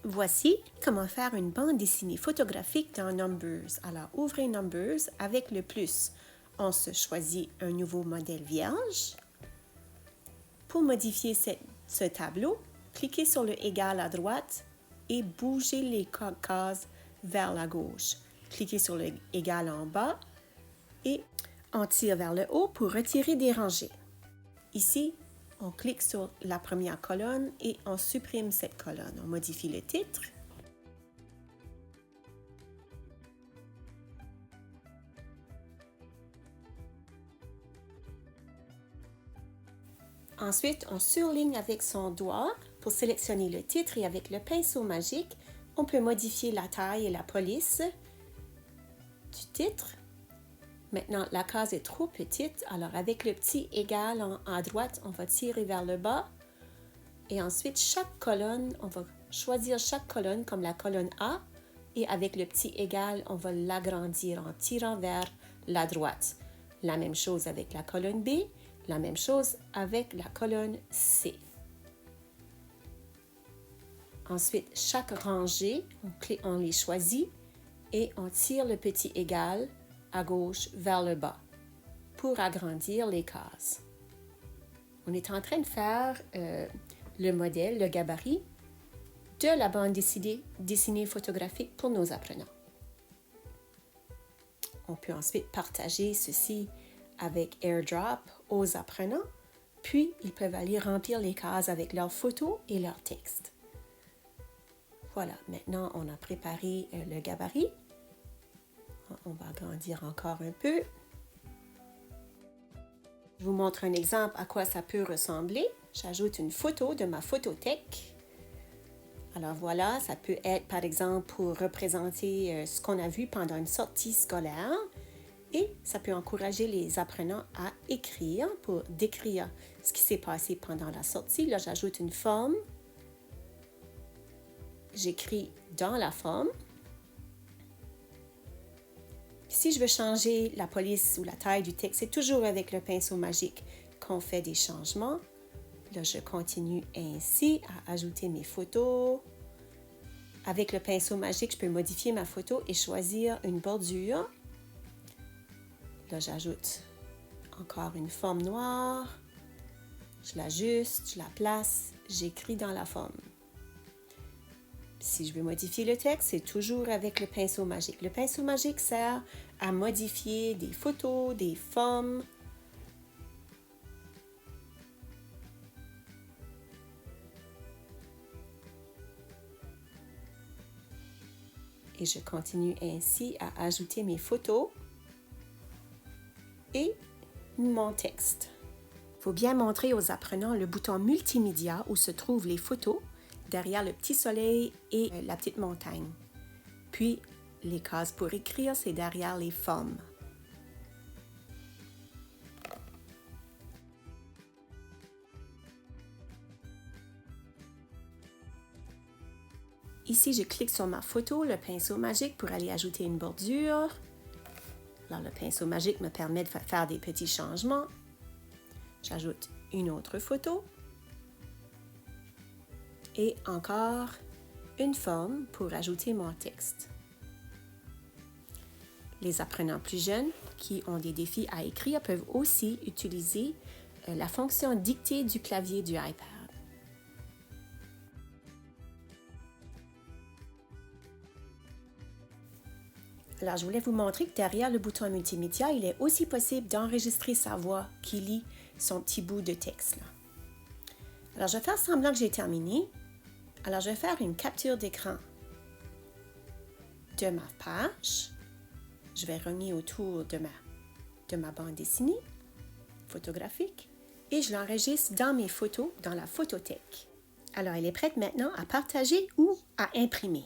Voici comment faire une bande dessinée photographique dans Numbers. Alors, ouvrez Numbers avec le plus. On se choisit un nouveau modèle vierge. Pour modifier ce tableau, cliquez sur le égal à droite et bougez les cases vers la gauche. Cliquez sur le égal en bas et on tire vers le haut pour retirer des rangées. Ici, on clique sur la première colonne et on supprime cette colonne. On modifie le titre. Ensuite, on surligne avec son doigt pour sélectionner le titre et avec le pinceau magique, on peut modifier la taille et la police du titre. Maintenant, la case est trop petite, alors avec le petit égal à droite, on va tirer vers le bas. Et ensuite, chaque colonne, on va choisir chaque colonne comme la colonne A. Et avec le petit égal, on va l'agrandir en tirant vers la droite. La même chose avec la colonne B, la même chose avec la colonne C. Ensuite, chaque rangée, on les choisit et on tire le petit égal à gauche vers le bas pour agrandir les cases. On est en train de faire le modèle, le gabarit de la bande dessinée photographique pour nos apprenants. On peut ensuite partager ceci avec AirDrop aux apprenants, puis ils peuvent aller remplir les cases avec leurs photos et leurs textes. Voilà, maintenant on a préparé le gabarit. On va agrandir encore un peu. Je vous montre un exemple à quoi ça peut ressembler. J'ajoute une photo de ma photothèque. Alors voilà, ça peut être par exemple pour représenter ce qu'on a vu pendant une sortie scolaire et ça peut encourager les apprenants à écrire pour décrire ce qui s'est passé pendant la sortie. Là, j'ajoute une forme. J'écris dans la forme. Si je veux changer la police ou la taille du texte, c'est toujours avec le pinceau magique qu'on fait des changements. Là, je continue ainsi à ajouter mes photos. Avec le pinceau magique, je peux modifier ma photo et choisir une bordure. Là, j'ajoute encore une forme noire. Je l'ajuste, je la place, j'écris dans la forme. Si je veux modifier le texte, c'est toujours avec le pinceau magique. Le pinceau magique sert à modifier des photos, des formes. Et je continue ainsi à ajouter mes photos et mon texte. Il faut bien montrer aux apprenants le bouton multimédia où se trouvent les photos, derrière le petit soleil et la petite montagne. Puis, les cases pour écrire, c'est derrière les formes. Ici, je clique sur ma photo, le pinceau magique pour aller ajouter une bordure. Alors, le pinceau magique me permet de faire des petits changements. J'ajoute une autre photo. Et encore une forme pour ajouter mon texte. Les apprenants plus jeunes qui ont des défis à écrire peuvent aussi utiliser la fonction dictée du clavier du iPad. Alors, je voulais vous montrer que derrière le bouton multimédia, il est aussi possible d'enregistrer sa voix qui lit son petit bout de texte. Là. Alors, je vais faire semblant que j'ai terminé. Alors, je vais faire une capture d'écran de ma page. Je vais rogner autour de ma bande dessinée photographique et je l'enregistre dans mes photos, dans la photothèque. Alors, elle est prête maintenant à partager ou à imprimer.